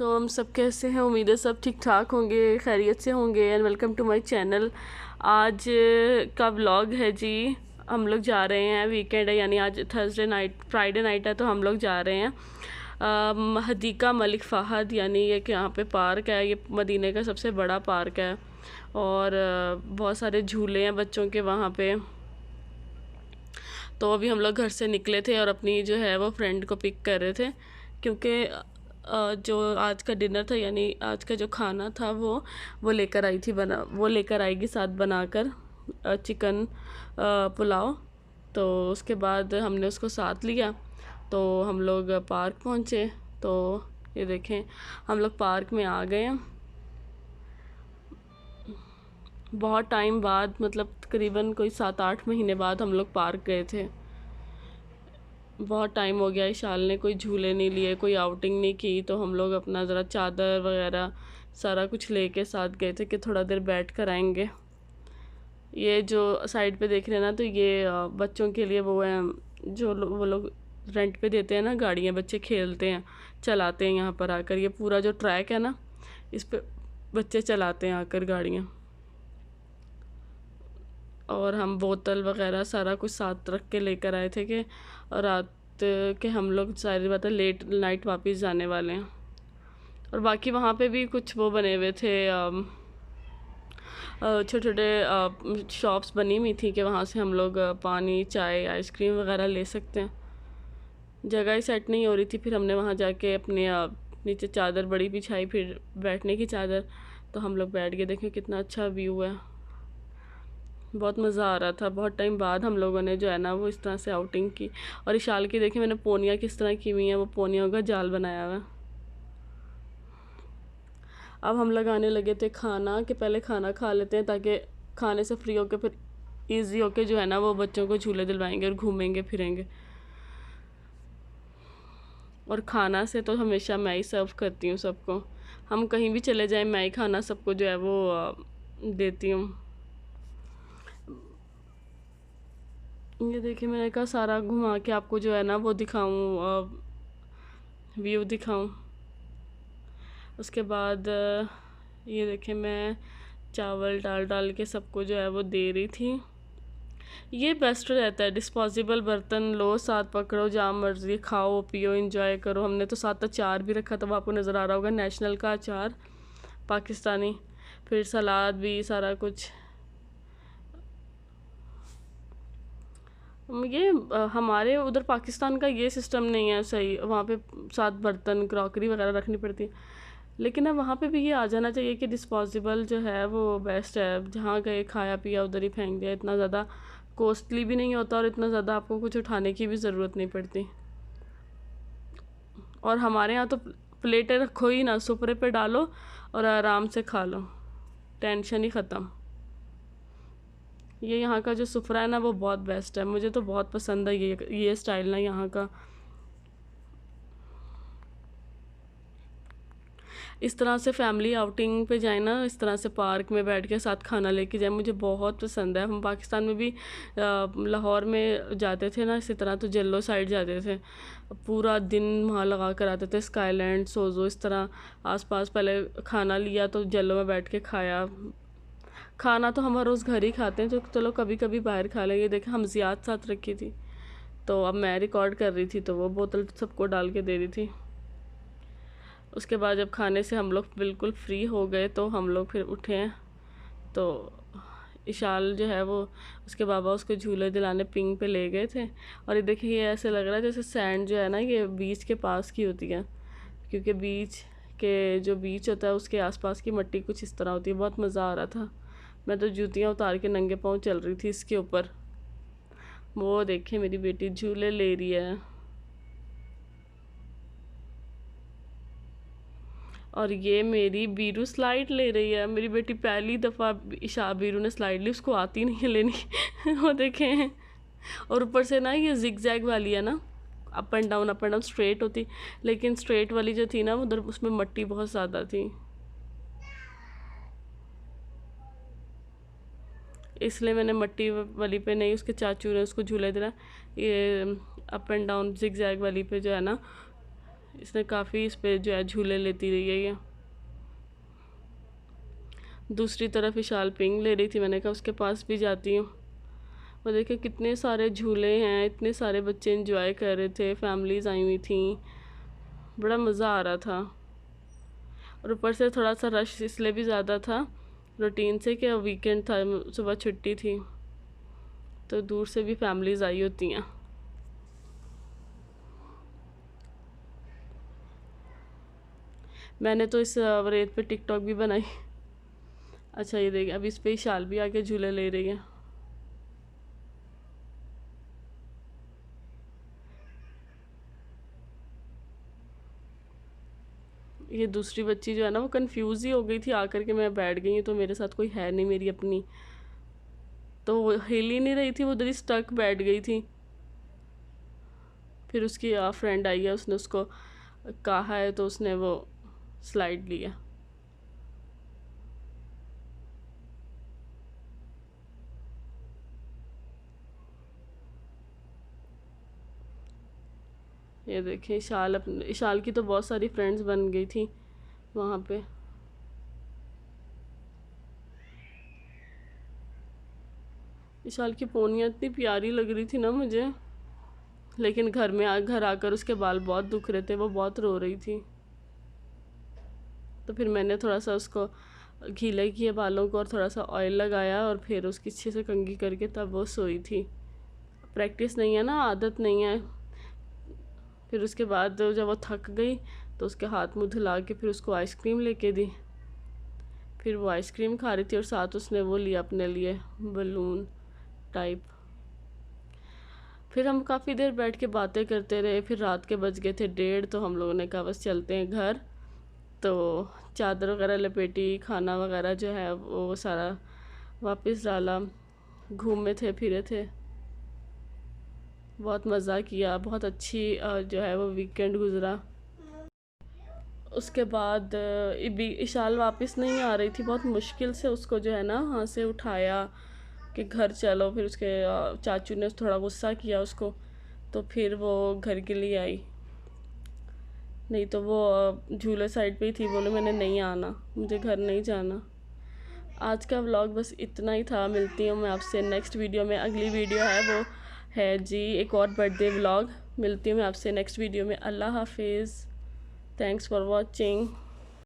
तो हम सब कैसे हैं। उम्मीद है सब ठीक ठाक होंगे, खैरियत से होंगे। And welcome to my channel. आज का व्लॉग है जी। हम लोग जा रहे हैं, वीकेंड है यानी आज थर्सडे नाइट, फ्राइडे नाइट है, तो हम लोग जा रहे हैं हदीका मलिक फ़हद, यानी ये कि यहाँ पे पार्क है। ये मदीने का सबसे बड़ा पार्क है और बहुत सारे झूले हैं बच्चों के वहाँ पे। तो अभी हम लोग घर से निकले थे और अपनी जो है वो फ्रेंड को पिक कर रहे थे, क्योंकि जो आज का डिनर था यानी आज का जो खाना था वो लेकर आई थी वो लेकर आएगी साथ बनाकर, चिकन पुलाव। तो उसके बाद हमने उसको साथ लिया, तो हम लोग पार्क पहुँचे। तो ये देखें, हम लोग पार्क में आ गए हैं बहुत टाइम बाद, मतलब तकरीबन कोई 7-8 महीने बाद हम लोग पार्क गए थे। बहुत टाइम हो गया, इशाल ने कोई झूले नहीं लिए, कोई आउटिंग नहीं की, तो हम लोग अपना ज़रा चादर वगैरह सारा कुछ लेके साथ गए थे कि थोड़ा देर बैठ कर आएंगे। ये जो साइड पे देख रहे हैं ना, तो ये बच्चों के लिए वो है जो वो लोग रेंट पे देते हैं ना गाड़ियाँ, बच्चे खेलते हैं चलाते हैं यहाँ पर आकर। ये पूरा जो ट्रैक है ना, इस पे बच्चे चलाते हैं आकर गाड़ियाँ। और हम बोतल वगैरह सारा कुछ साथ रख के लेकर आए थे कि रात के हम लोग सारी बातें लेट नाइट वापस जाने वाले हैं। और बाकी वहाँ पे भी कुछ वो बने हुए थे, छोटे छोटे शॉप्स बनी हुई थी कि वहाँ से हम लोग पानी चाय आइसक्रीम वगैरह ले सकते हैं। जगह ही सेट नहीं हो रही थी, फिर हमने वहाँ जाके अपने नीचे चादर बड़ी बिछाई, फिर बैठने की चादर, तो हम लोग बैठ गए। देखें कितना अच्छा व्यू है, बहुत मज़ा आ रहा था। बहुत टाइम बाद हम लोगों ने जो है ना वो इस तरह से आउटिंग की। और इशाल की देखिए मैंने पोनियाँ किस तरह की हुई हैं, वो पोनियों का जाल बनाया हुआ है। अब हम लगाने लगे थे खाना, कि पहले खाना खा लेते हैं ताकि खाने से फ्री होके फिर इजी होके जो है ना वो बच्चों को झूले दिलवाएंगे और घूमेंगे फिरेंगे। और खाना से तो हमेशा मैं ही सर्व करती हूँ सबको, हम कहीं भी चले जाएं मैं ही खाना सबको जो है वो देती हूँ। ये देखिए मैंने कहा सारा घुमा के आपको जो है ना वो दिखाऊं, व्यू दिखाऊं। उसके बाद ये देखिए मैं चावल डाल डाल के सबको जो है वो दे रही थी। ये बेस्ट रहता है, डिस्पोजेबल बर्तन लो, साथ पकड़ो, जहाँ मर्जी खाओ पियो एंजॉय करो। हमने तो साथ अचार भी रखा था, वो आपको नज़र आ रहा होगा, नेशनल का अचार पाकिस्तानी, फिर सलाद भी सारा कुछ। ये हमारे उधर पाकिस्तान का ये सिस्टम नहीं है सही, वहाँ पे साथ बर्तन क्रॉकरी वगैरह रखनी पड़ती है। लेकिन अब वहाँ पे भी ये आ जाना चाहिए कि डिस्पोजेबल जो है वो बेस्ट है, जहाँ गए खाया पिया उधर ही फेंक दिया। इतना ज़्यादा कॉस्टली भी नहीं होता और इतना ज़्यादा आपको कुछ उठाने की भी ज़रूरत नहीं पड़ती। और हमारे यहाँ तो प्लेटें रखो ही ना, सुपरे पे डालो और आराम से खा लो, टेंशन ही ख़त्म। ये यहाँ का जो सुफरा है ना वो बहुत बेस्ट है, मुझे तो बहुत पसंद है ये स्टाइल ना यहाँ का। इस तरह से फैमिली आउटिंग पे जाए ना, इस तरह से पार्क में बैठ के साथ खाना लेके जाए, मुझे बहुत पसंद है। हम पाकिस्तान में भी लाहौर में जाते थे ना इसी तरह, तो जेलो साइड जाते थे, पूरा दिन वहाँ लगा कर आते थे, स्काईलैंड सोजो इस तरह आसपास। पहले खाना लिया तो जेलो में बैठ के खाया। खाना तो हम हर रोज़ घर ही खाते हैं, तो चलो कभी कभी बाहर खा लेंगे। देखे हम ज़ियाद साथ रखी थी, तो अब मैं रिकॉर्ड कर रही थी तो वो बोतल सबको डाल के दे रही थी। उसके बाद जब खाने से हम लोग बिल्कुल फ्री हो गए तो हम लोग फिर उठे हैं। तो इशाल जो है वो उसके बाबा उसको झूले दिलाने पिंग पे ले गए थे। और ये देखिए ये ऐसे लग रहा है जैसे सैंड जो है ना ये बीच के पास की होती है, क्योंकि बीच के जो बीच होता है उसके आसपास की मिट्टी कुछ इस तरह होती है। बहुत मज़ा आ रहा था, मैं तो जूतियाँ उतार के नंगे पाँव चल रही थी इसके ऊपर। वो देखिए मेरी बेटी झूले ले रही है। और ये मेरी बीरू स्लाइड ले रही है, मेरी बेटी पहली दफ़ा ईशा बीरू ने स्लाइड ली, उसको आती नहीं है लेनी। वो देखें, और ऊपर से ना ये जिग जैग वाली है ना, अप एंड डाउन स्ट्रेट होती, लेकिन स्ट्रेट वाली जो थी ना उधर उसमें मट्टी बहुत ज़्यादा थी, इसलिए मैंने मट्टी वाली पे नहीं, उसके चाचू ने उसको झूले दिला। ये up and down zigzag वाली पे जो है ना इसने काफ़ी इस पे जो है झूले लेती रही है ये। दूसरी तरफ विशाल पिंग ले रही थी, मैंने कहा उसके पास भी जाती हूँ। वो देखे कितने सारे झूले हैं, इतने सारे बच्चे एंजॉय कर रहे थे, फैमिलीज़ आई हुई थी, बड़ा मज़ा आ रहा था। और ऊपर से थोड़ा सा रश इसलिए भी ज़्यादा था रूटीन से कि वीकेंड था, सुबह छुट्टी थी, तो दूर से भी फैमिलीज़ आई होती हैं। मैंने तो इस रेत पे टिकटॉक भी बनाई। अच्छा ये देखिए, अब इस पे शाल भी आके झूले ले रही है। ये दूसरी बच्ची जो है ना वो कंफ्यूज ही हो गई थी आकर के, मैं बैठ गई हूँ तो मेरे साथ कोई है नहीं मेरी अपनी, तो वो हिल ही नहीं रही थी, वो उधर ही स्टक बैठ गई थी। फिर उसकी फ्रेंड आई है, उसने उसको कहा है तो उसने वो स्लाइड लिया। ये देखिए इशाल, अपने इशाल की तो बहुत सारी फ्रेंड्स बन गई थी वहाँ पे। इशाल की पोनियाँ इतनी प्यारी लग रही थी ना मुझे, लेकिन घर आकर उसके बाल बहुत दुख रहे थे, वो बहुत रो रही थी। तो फिर मैंने थोड़ा सा उसको गीले किए बालों को और थोड़ा सा ऑयल लगाया और फिर उसकी अच्छे से कंघी करके तब वो सोई थी। प्रैक्टिस नहीं है ना, आदत नहीं है। फिर उसके बाद जब वो थक गई तो उसके हाथ मुँह धुला के फिर उसको आइसक्रीम लेके दी। फिर वो आइसक्रीम खा रही थी और साथ उसने वो लिया अपने लिए बलून टाइप। फिर हम काफ़ी देर बैठ के बातें करते रहे, फिर रात के बज गए थे 1:30, तो हम लोगों ने कहा बस चलते हैं घर। तो चादर वगैरह लपेटी, खाना वगैरह जो है वो सारा वापस डाला, घूमे थे फिरे थे, बहुत मज़ा किया, बहुत अच्छी जो है वो वीकेंड गुज़रा। उसके बाद इशाल वापस नहीं आ रही थी, बहुत मुश्किल से उसको जो है ना वहाँ से उठाया कि घर चलो। फिर उसके चाचू ने थोड़ा गुस्सा किया उसको, तो फिर वो घर के लिए आई, नहीं तो वो झूले साइड पे ही थी, बोले मैंने नहीं आना, मुझे घर नहीं जाना। आज का व्लॉग बस इतना ही था, मिलती हूँ मैं आपसे नेक्स्ट वीडियो में। अगली वीडियो है वो है जी एक और बर्थडे व्लॉग। मिलती हूँ मैं आपसे नेक्स्ट वीडियो में। अल्लाह हाफिज़, थैंक्स फॉर वॉचिंग।